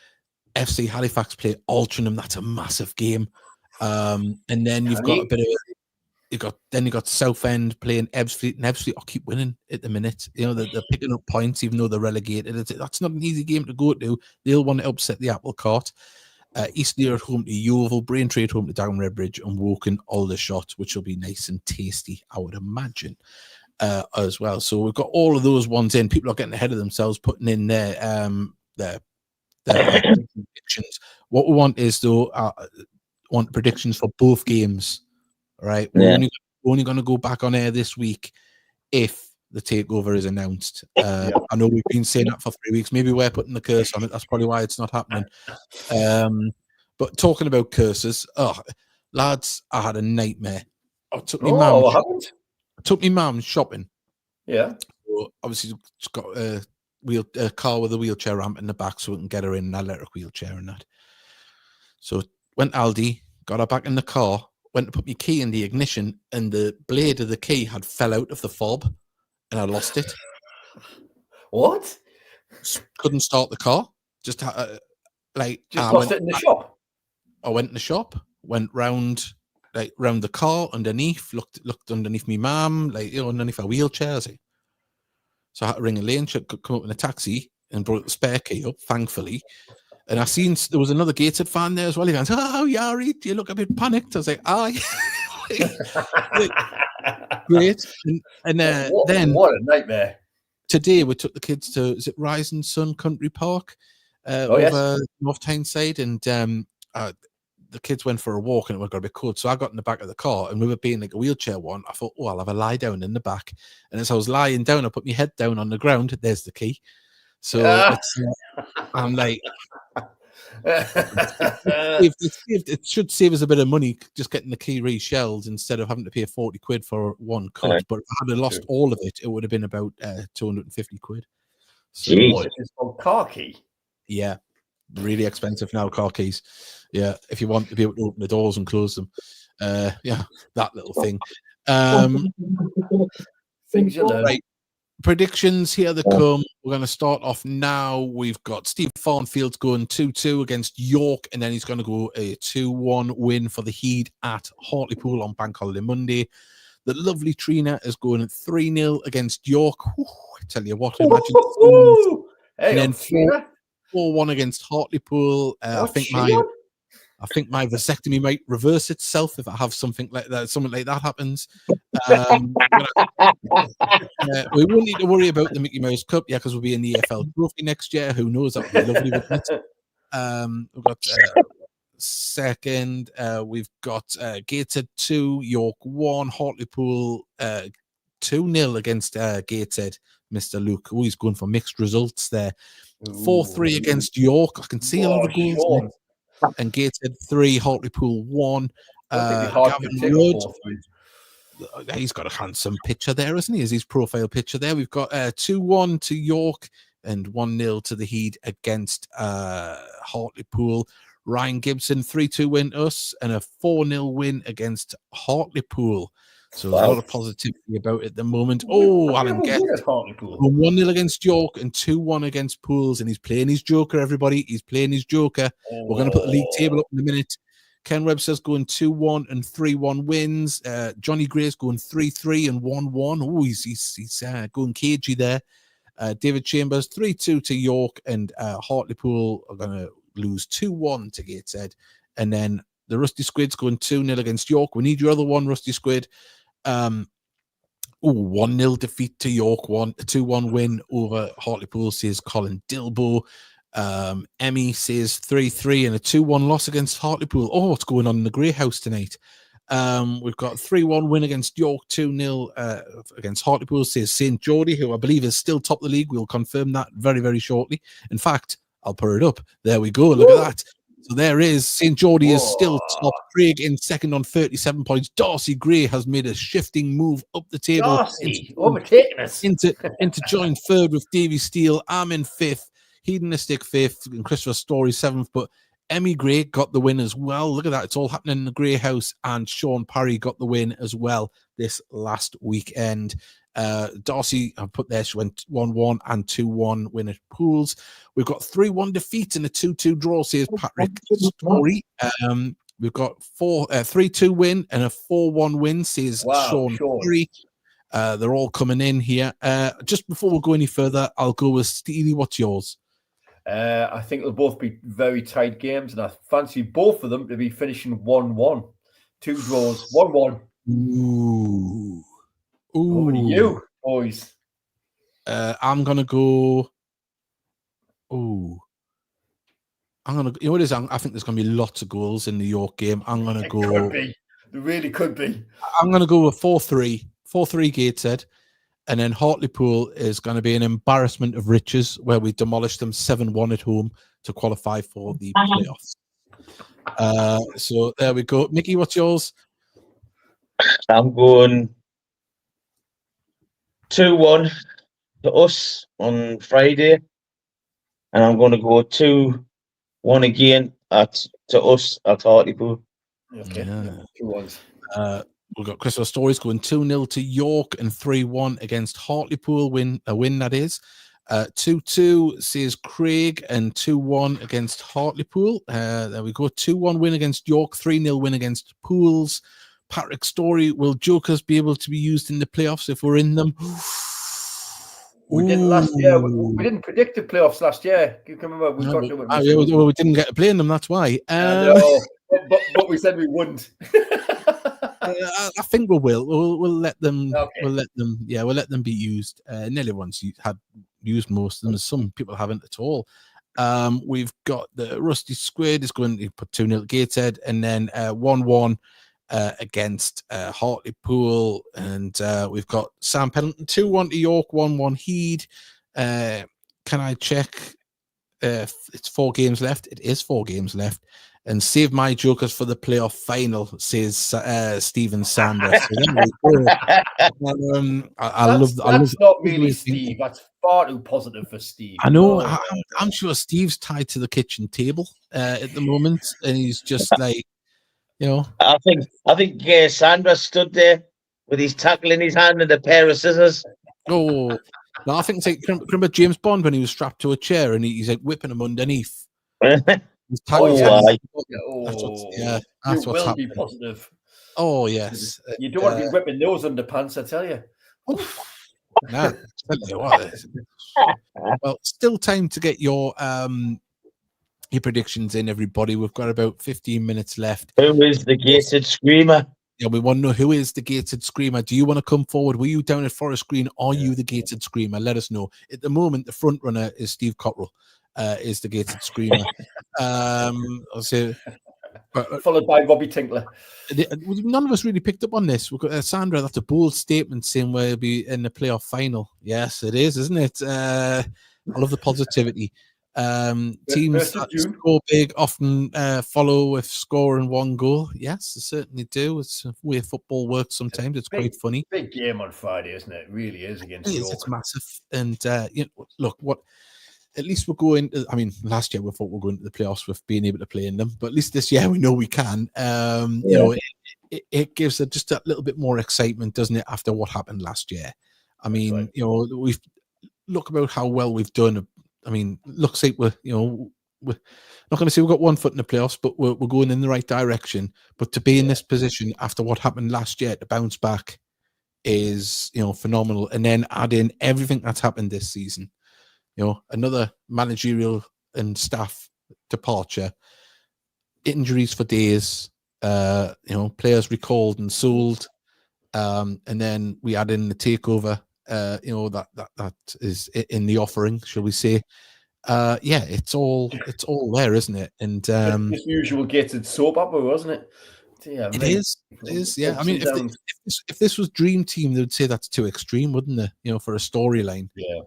FC Halifax play Altrincham. That's a massive game. And then you've got a bit of you got Southend playing Ebbsfleet, and Ebbsfleet keep winning at the minute. You know, they're picking up points even though they're relegated. That's not an easy game to go to. They'll want to upset the apple cart. Eastleigh at home to Yeovil, Braintree at home to Down Redbridge, and Woking Aldershot, which will be nice and tasty, I would imagine, as well. So we've got all of those ones in. People are getting ahead of themselves, putting in their predictions. What we want is though, want predictions for both games. Right, we're only going to go back on air this week if the takeover is announced. I know we've been saying that for 3 weeks. Maybe we're putting the curse on it. That's probably why it's not happening. But talking about curses, lads, I had a nightmare. I took my mum. What happened? I took my mum shopping. Yeah. So obviously, she's got a car with a wheelchair ramp in the back, so we can get her in an electric wheelchair and that. So went Aldi, got her back in the car. Went to put my key in the ignition, and the blade of the key had fell out of the fob, and I lost it. What? Couldn't start the car. Just lost it in the shop. I went in the shop, went round the car underneath, looked underneath me mum, underneath her wheelchair. So I had to ring a lane. She could come up in a taxi and brought the spare key up, thankfully. And I seen there was another Gateshead fan there as well. He goes, "Oh, Yari, do you look a bit panicked?" I was like, "Aye." Great. And then what a nightmare. Today we took the kids to Rise and Sun Country Park over North Tyneside, and the kids went for a walk and it got a bit cold. So I got in the back of the car, and we were being like a wheelchair one. I thought, I'll have a lie down in the back. And as I was lying down, I put my head down on the ground. There's the key. So I'm like, it should save us a bit of money just getting the key reshelled instead of having to pay 40 quid for one cut. But if I had lost all of it, it would have been about 250 quid. So it's called car key. Yeah, really expensive now, car keys. Yeah, if you want to be able to open the doors and close them. Yeah, that little thing. Things you learn. Right. Predictions, here they come. We're going to start off now. We've got Steve Farnfield going 2-2 against York, and then he's going to go a 2-1 win for the Heat at Hartlepool on Bank Holiday Monday. The lovely Trina is going 3-0 against York. Whew, I tell you what, imagine. And then 4-1 against Hartlepool. I think my vasectomy might reverse itself if I have something like that. Something like that happens. We won't need to worry about the Mickey Mouse Cup, because we'll be in the EFL Trophy next year. Who knows? That would be lovely, wouldn't it? We've got second. We've got Gateshead 2, York 1, Hartlepool 2-0 against Gateshead. Mr. Luke, he's going for mixed results there. 4-3 against York. I can see a lot of goals. And Gateshead 3, Hartlepool 1. Gavin Wood, he's got a handsome picture there, isn't he? Is his profile picture there? We've got 2-1 to York, and 1-0 to the Heat against Hartlepool. Ryan Gibson, 3-2 win to us, and a 4-0 win against Hartlepool. So there's a lot of positivity about it at the moment. Oh, Alan Guest, 1-0 against York and 2-1 against Pools, and he's playing his joker, everybody. He's playing his joker. We're going to put the league table up in a minute. Ken Webster's going 2-1 and 3-1 wins. Johnny Gray's going 3-3 and 1-1. Oh, he's going cagey there. David Chambers, 3-2 to York, and Hartlepool are going to lose 2-1 to Gateshead. And then the Rusty Squid's going 2-0 against York. We need your other one, Rusty Squid. 1-0 defeat to York, 2-1 win over Hartlepool, says Colin Dilbo. Emmy says 3-3 and a 2-1 loss against Hartlepool. Oh, what's going on in the Grey House tonight? We've got 3-1 win against York, 2-0 against Hartlepool, says St. Geordie, who I believe is still top of the league. We'll confirm that very, very shortly. In fact, I'll put it up. There we go. Look at that. So there is. St. Geordie is still top. Craig in second on 37 points. Darcy Gray has made a shifting move up the table. Darcy, overtaking us. Into join third with Davy Steele. I'm in fifth. Hedonistic fifth. And Christopher Story seventh. But Emmy Gray got the win as well. Look at that. It's all happening in the Grey House. And Sean Parry got the win as well this last weekend. Darcy, I put there, she went 1-1 and 2-1 win at Pools. We've got 3-1 defeat and a 2-2 draw, says Patrick Story. We've got 3-2 win and a 4-1 win, says Sean Parry. They're all coming in here. Just before we go any further, I'll go with Steely. What's yours? I think it'll both be very tight games, and I fancy both of them to be finishing 1-1. 2 draws, 1-1. Ooh. Over to you, boys. I'm gonna go. Oh, I'm gonna. You know what it is? I think there's gonna be lots of goals in the York game. I'm gonna go. Could be. There really could be. I'm gonna go with 4-3. 4-3 Gateshead, and then Hartlepool is going to be an embarrassment of riches, where we demolish them 7-1 at home to qualify for the playoffs. So there we go. Mickey, what's yours? I'm going 2-1 to us on Friday, and I'm going to go 2-1 again to us at Hartlepool. Okay, 2-1s. We've got Christopher Stories going 2-0 to York and 3-1 against Hartlepool. A win that is. 2-2 says Craig, and 2-1 against Hartlepool. There we go. 2-1 win against York, 3-0 win against Pools. Patrick Story, will Jokers be able to be used in the playoffs if we're in them? We didn't last year. We didn't predict the playoffs last year. You can remember we talked about it. Well, we didn't get to play in them. That's why. But we said we wouldn't. I think we will. We'll let them. Okay. We'll let them. Yeah, we'll let them be used. Nearly once had used most of them. Some people haven't at all. We've got the Rusty Squid is going to put 2-0 Gateshead, and then 1-1 against Hartlepool, and we've got Sam Pendleton 2-1 to York, 1-1 Heed. Can I check if it's 4 games left? It is 4 games left. And save my jokers for the playoff final, says Stephen Sanders. That's not really Steve. That's far too positive for Steve. I know. I'm sure Steve's tied to the kitchen table at the moment, and he's just like, you know. I think Sandra stood there with his tackle in his hand and a pair of scissors. Oh, no, I think it's like, remember James Bond when he was strapped to a chair and he's like whipping him underneath. That's what's happening. Be positive. Oh yes, you don't want to be whipping those underpants, I tell you. Nah, well, still time to get your predictions in, everybody. We've got about 15 minutes left. Who is the gated screamer? Yeah, we want to know who is the gated screamer. Do you want to come forward? Were you down at Forest Green? Are you the gated screamer? Let us know. At the moment, the front runner is Steve Cottrell. Is the gated screamer. I'll say, followed by Robbie Tinkler. None of us really picked up on this. We've got Sandra. That's a bold statement saying we'll be in the playoff final. Yes, it is, isn't it? I love the positivity. Teams that score big often follow with score and 1 goal. Yes, they certainly do. It's the way football works sometimes. It's quite funny. Big game on Friday, isn't it? It really is against York. It's massive. And look, what at least we're going. I mean, last year we thought we were going to the playoffs with being able to play in them, but at least this year we know we can. You know, it gives it just a little bit more excitement, doesn't it? After what happened last year, I mean, right. you know, we've look about how well we've done. I mean, looks like we're not going to say we've got one foot in the playoffs, but we're going in the right direction. But to be in this position after what happened last year, to bounce back is, you know, phenomenal. And then add in everything that's happened this season, you know, another managerial and staff departure, injuries for days, you know, players recalled and sold, and then we add in the takeover, you know, that is in the offering, shall we say. Yeah, it's all there, isn't it? And This usual gated soap opera, wasn't it? Yeah, it is. Yeah, I mean, if this was Dream Team, they would say that's too extreme, wouldn't they? You know, for a storyline. Yeah.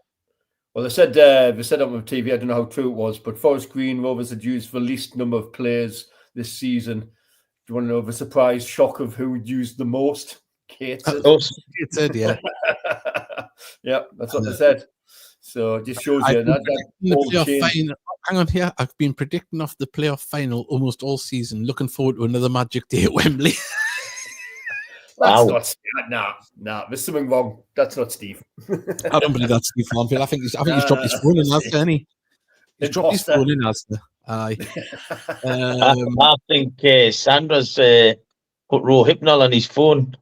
Well, they said on TV, I don't know how true it was, but Forest Green Rovers had used the least number of players this season. Do you want to know the surprise shock of who would use the most? Gateshead, yeah. Yeah, that's what they said. So it just shows you that hang on here. I've been predicting off the playoff final almost all season. Looking forward to another magic day at Wembley. That's not nah. There's something wrong. That's not Steve. I don't believe that's Steve Farnfield. I think he's dropped his phone in, hasn't he? He's dropped his phone in, hasn't he? Aye. I think Sandra's put Rohypnol on his phone.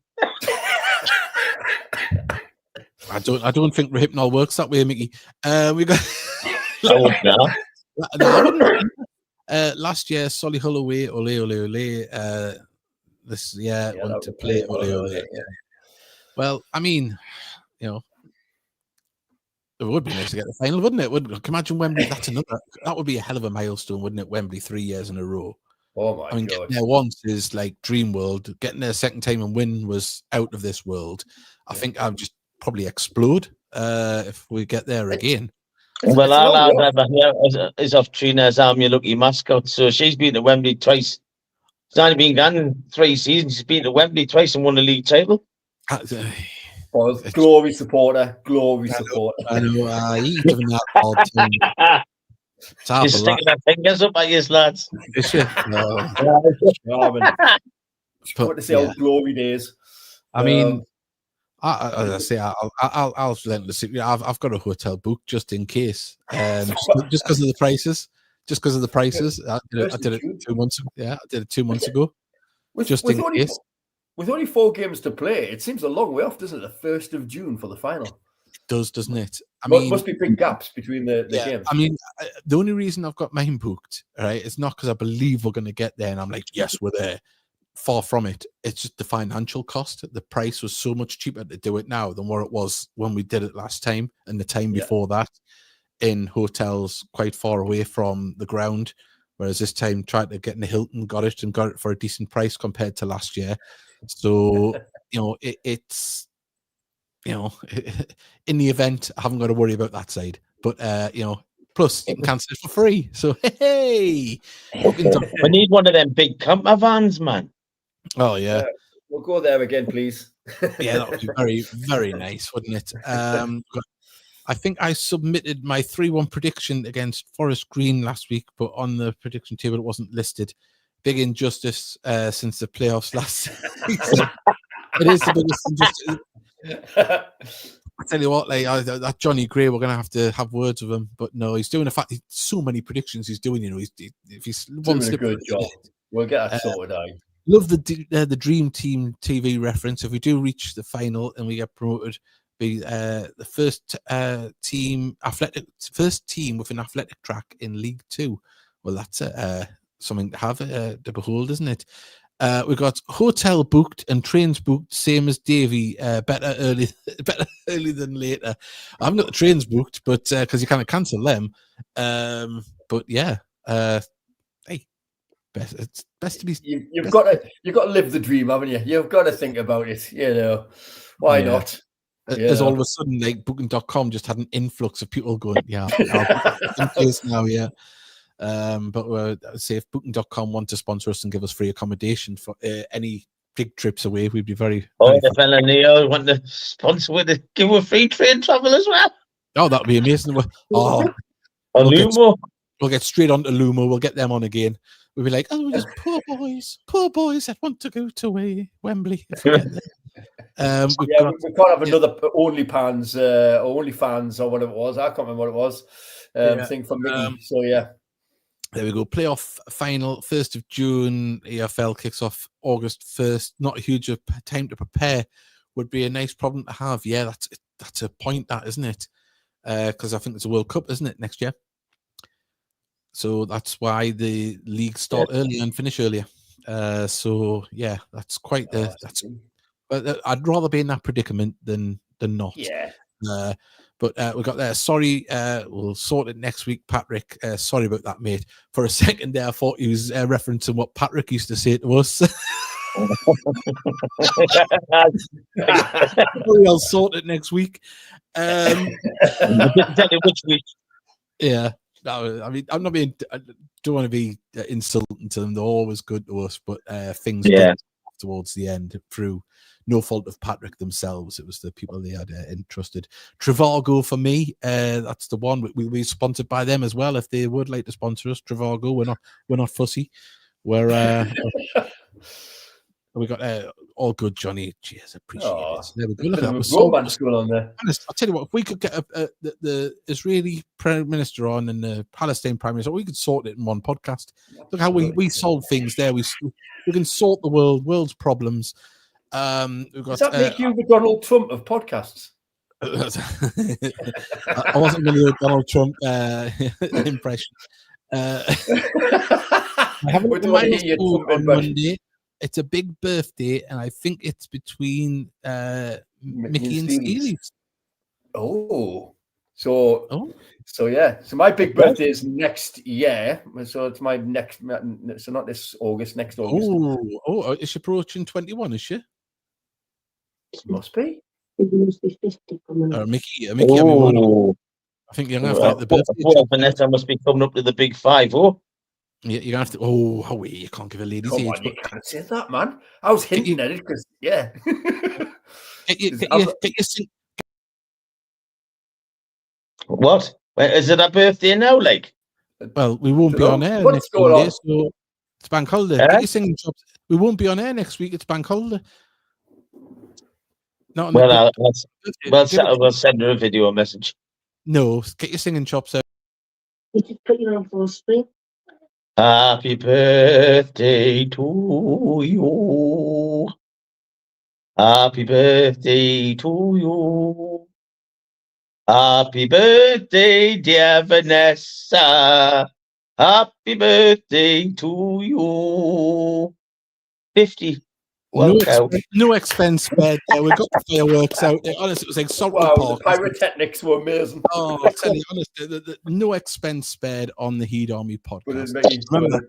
I don't think Rohypnol works that way, Mickey. We got last year, Solihull away, ole. This year, want to play ole. Yeah. Well, I mean, you know, it would be nice to get the final, wouldn't it? Can you imagine Wembley? That would be a hell of a milestone, wouldn't it? Wembley 3 years in a row. Oh my God! Getting there once is like dream world. Getting there a second time and win was out of this world. I think I'll just probably explode if we get there again. Well, all I've ever heard is of Trina's Your Lucky Mascot. So she's been to Wembley twice. She's only been gone 3 seasons. She's been to Wembley twice and won the league title. Glory supporter. I know. Even that all time. She's sticking her fingers up at you, lads. Is she? No. What to say, old glory days. I mean, as I say, I'll let the secret. I've got a hotel booked just in case, just because of the prices. Just because of the prices, I did it 2 months ago. Yeah, I did it 2 months ago. Just in case. With only 4 games to play, it seems a long way off, doesn't it? The 1st of June for the final. It does, doesn't it? I mean, must be big gaps between the games. I mean, the only reason I've got mine booked, right, it's not because I believe we're going to get there and I'm like, yes, we're there. Far from it. It's just the financial cost. The price was so much cheaper to do it now than what it was when we did it last time and the time before that in hotels quite far away from the ground. Whereas this time, tried to get in the Hilton, got it for a decent price compared to last year. So, you know, it's, you know, in the event, I haven't got to worry about that side. But, you know, plus you can cancel it for free. So, hey, we need one of them big camper vans, man. Oh, yeah. We'll go there again, please. Yeah, that would be very, very nice, wouldn't it? I think I submitted my 3-1 prediction against Forest Green last week, but on the prediction table, it wasn't listed. Big injustice since the playoffs last season. It is the biggest injustice. I tell you what, like that Johnny Gray, we're going to have words with him. But no, he's doing so many predictions he's doing. You know, if he's one doing a good job, we'll get that sorted out. Love the Dream Team TV reference. If we do reach the final and we get promoted, be the first team with an athletic track in League 2. Well, that's something to have to behold, isn't it? We've got hotel booked and trains booked, same as Davey. Better early than later. I haven't got the trains booked, but because you kind of cancel them. But yeah, hey, it's best to be. You've got to live the dream, haven't you? You've got to think about it. You know, why not? As all of a sudden, like Booking.com just had an influx of people going, yeah, in place now, yeah. But I'd say if Booking.com want to sponsor us and give us free accommodation for any big trips away, we'd be very. The fella Leo want to sponsor with give a free train travel as well. Oh, that'd be amazing. Oh, Lumo. We'll get straight on to Lumo. We'll get them on again. We'll be like, oh, we're just poor boys that want to go to Wembley if we get there. We can't have another OnlyFans or whatever it was. I can't remember what it was. Thing for Mickey. So yeah. There we go. Playoff final, 1st of June. EFL kicks off August 1st. Not a huge time to prepare. Would be a nice problem to have. Yeah, that's a point, that, isn't it? Because I think it's a World Cup, isn't it, next year? So that's why the leagues start earlier and finish earlier. So yeah, that's quite the. But I'd rather be in that predicament than not. Yeah. But we got there. Sorry, we'll sort it next week, Patrick. Sorry about that, mate. For a second there, I thought he was referencing what Patrick used to say to us. I'll sort it next week. Tell you which week. Yeah. No, I mean, I'm not being. I don't want to be insulting to them. They're always good to us, but things towards the end through no fault of Patrick themselves. It was the people they had entrusted. Trivago for me. That's the one. We'll be sponsored by them as well if they would like to sponsor us. Trivago. We're not fussy. We're we got all good, Johnny. Cheers, appreciate it. There we go. Look at that. Romance going on there. Honest, I'll tell you what. If we could get the Israeli Prime Minister on and the Palestine Prime Minister, we could sort it in one podcast. Look how we solve things there. We can sort the world's problems. We've got, does that make you the Donald Trump of podcasts? I wasn't going to do a Donald Trump impression. I haven't on Monday. It's a big birthday, and I think it's between Mickey and Steely. So yeah. So my big birthday is next year. So it's my next. So not this August. Next August. Is she approaching 21? Is she? Must be. Mickey. I think you're gonna have to like the birthday. Vanessa must be coming up to the big 5. Oh. Yeah, you're gonna have to. You can't give a lady's age. On, you can't say that, man. I was hinting at it because, yeah. What? Is it a birthday now? Like, well, we won't be on air next Monday, so it's bank holiday. Get your singing chops. We won't be on air next week. It's bank holiday. I'll send her a video message. No, get your singing chops out. You just put your own full screen. Happy birthday to you. Happy birthday to you. Happy birthday, dear Vanessa. Happy birthday to you. 50. No expense spared there. We got the fireworks out there. Honestly, it was like Salty Park. The pyrotechnics were amazing. Oh, I tell you, honestly, no expense spared on the Heed Army podcast. Remember,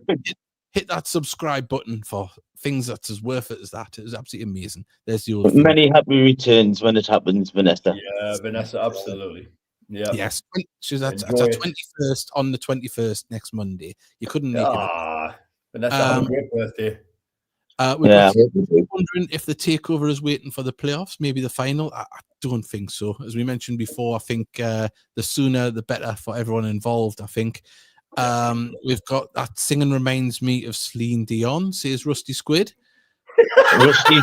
hit that subscribe button for things that's as worth it as that. It was absolutely amazing. There's the old many happy returns when it happens, Vanessa. Yeah, Vanessa, absolutely. Yeah. Yes. She's at 21st on the 21st next Monday. You couldn't make it. Vanessa, have a great birthday. We're wondering if the takeover is waiting for the playoffs, maybe the final. I don't think so. As we mentioned before, I think the sooner the better for everyone involved. I think we've got that singing reminds me of Celine Dion, says Rusty Squid. Rusty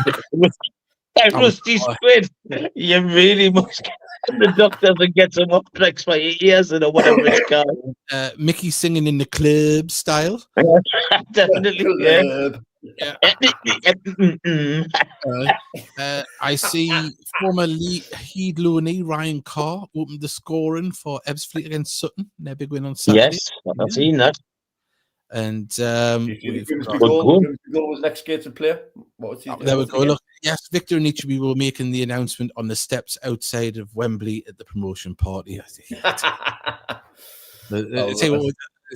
Squid. You really must get the doctors and get some uplex for your ears or whatever it's called. Mickey singing in the club style. Definitely. Yeah. I see former Heed Looney Ryan Carr opened the scoring for Ebbsfleet against Sutton. Their big win on Saturday. Yes, I've seen that. And goal was next gated player. There we go. Look, yes, Victor and Ichibi will be making the announcement on the steps outside of Wembley at the promotion party. I think.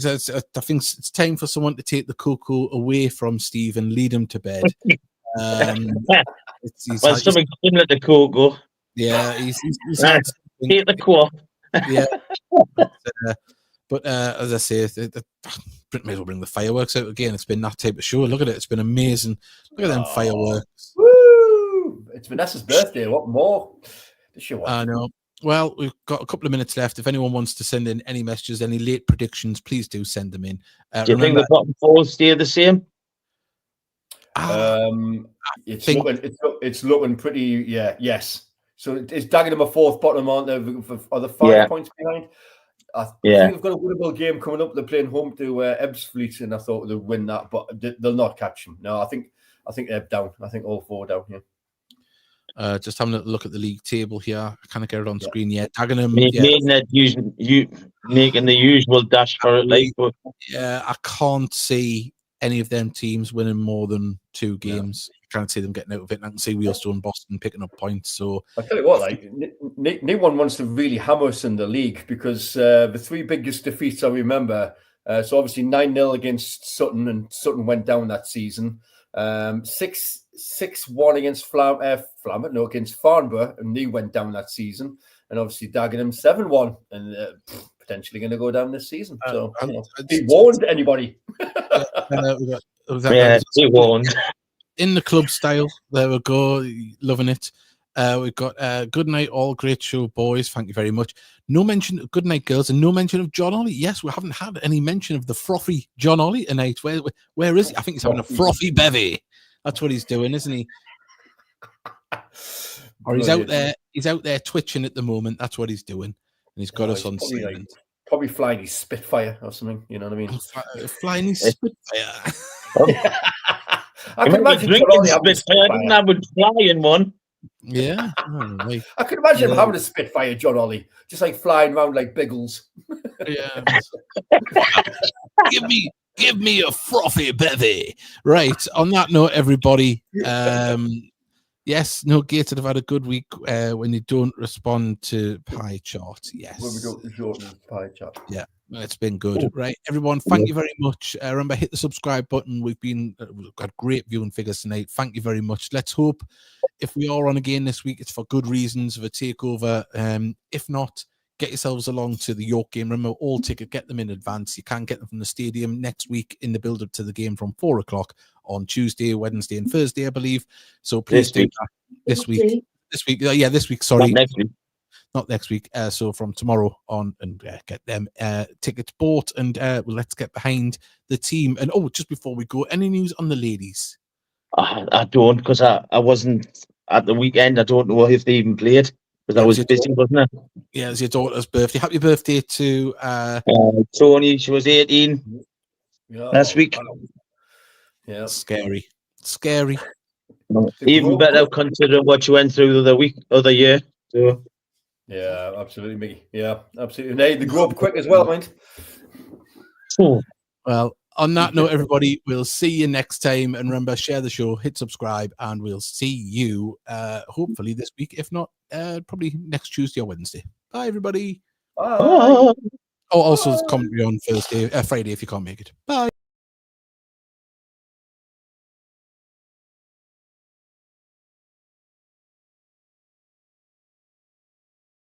I think it's time for someone to take the cocoa away from Steve and lead him to bed. Something similar to cocoa. Yeah, he's take the quaff. Yeah, but as I say, may as well bring the fireworks out again. It's been that type of show. Look at it; it's been amazing. Look at them fireworks. Woo! It's Vanessa's birthday. What more does she want? I know. Well, we've got a couple of minutes left. If anyone wants to send in any messages, any late predictions, please do send them in. Do you think the bottom four stay the same? It's looking pretty. Yes. So it's Dagenham a fourth bottom, aren't they? Are the 5 points behind? I think they've got a winnable game coming up. They're playing home to Ebbsfleet, and I thought they'd win that, but they'll not catch them. No, I think they're down. I think all four down here. Just having a look at the league table here. I can't get it on screen yet. Dagenham, making the usual dash for it. Like, but I can't see any of them teams winning more than 2 games. I can't see them getting out of it. And I can see Weilstone and Boston picking up points. So I tell you what, like no one wants to really hammer us in the league because the 3 biggest defeats I remember. So obviously 9-0 against Sutton, and Sutton went down that season. 6-1 against against Farnborough, and they went down that season. And obviously Dagenham 7-1, and potentially going to go down this season. So be warned, anybody. be warned. In the club style, there we go. Loving it. We've got good night, all. Great show, boys. Thank you very much. No mention of good night, girls, and no mention of John Ollie. Yes, we haven't had any mention of the frothy John Ollie tonight. Where is he? I think he's having a frothy bevy. That's what he's doing, isn't he? Or he's out there. He's out there twitching at the moment. That's what he's doing, and he's got us on silent. Probably flying his Spitfire or something. You know what I mean? Flying his Spitfire. I can imagine Spitfire. I would fly in one. Yeah, I can imagine him having a Spitfire, John Ollie, just like flying around like Biggles. Yeah. Give me a frothy bevy. Right. On that note, everybody. Yes, no, Gateshead have had a good week when you don't respond to pie chart. Yes. When we don't resort to pie chart. Yeah, it's been good. Right, everyone, thank you very much. Remember, hit the subscribe button. We've got great viewing figures tonight. Thank you very much. Let's hope if we are on again this week, it's for good reasons of a takeover. If not, get yourselves along to the York game. Remember, all tickets, get them in advance. You can get them from the stadium next week in the build-up to the game from 4 o'clock on Tuesday, Wednesday, and Thursday, I believe. So please do that this week. This week. Sorry, not next week. So from tomorrow on, and get them tickets bought, and let's get behind the team. And just before we go, any news on the ladies? I don't, because I wasn't at the weekend. I don't know if they even played. Because I was busy, wasn't I? Yeah, it was your daughter's birthday. Happy birthday to Tony. She was 18 last week. Yeah, scary. Even better considering what you went through the other year. So. Yeah, absolutely, Mickey. Yeah, absolutely. They grow up quick as well, mind. Well, on that note, everybody, we'll see you next time. And remember, share the show, hit subscribe, and we'll see you hopefully this week. If not, probably next Tuesday or Wednesday. Bye, everybody. Bye. Also, commentary on Friday if you can't make it. Bye.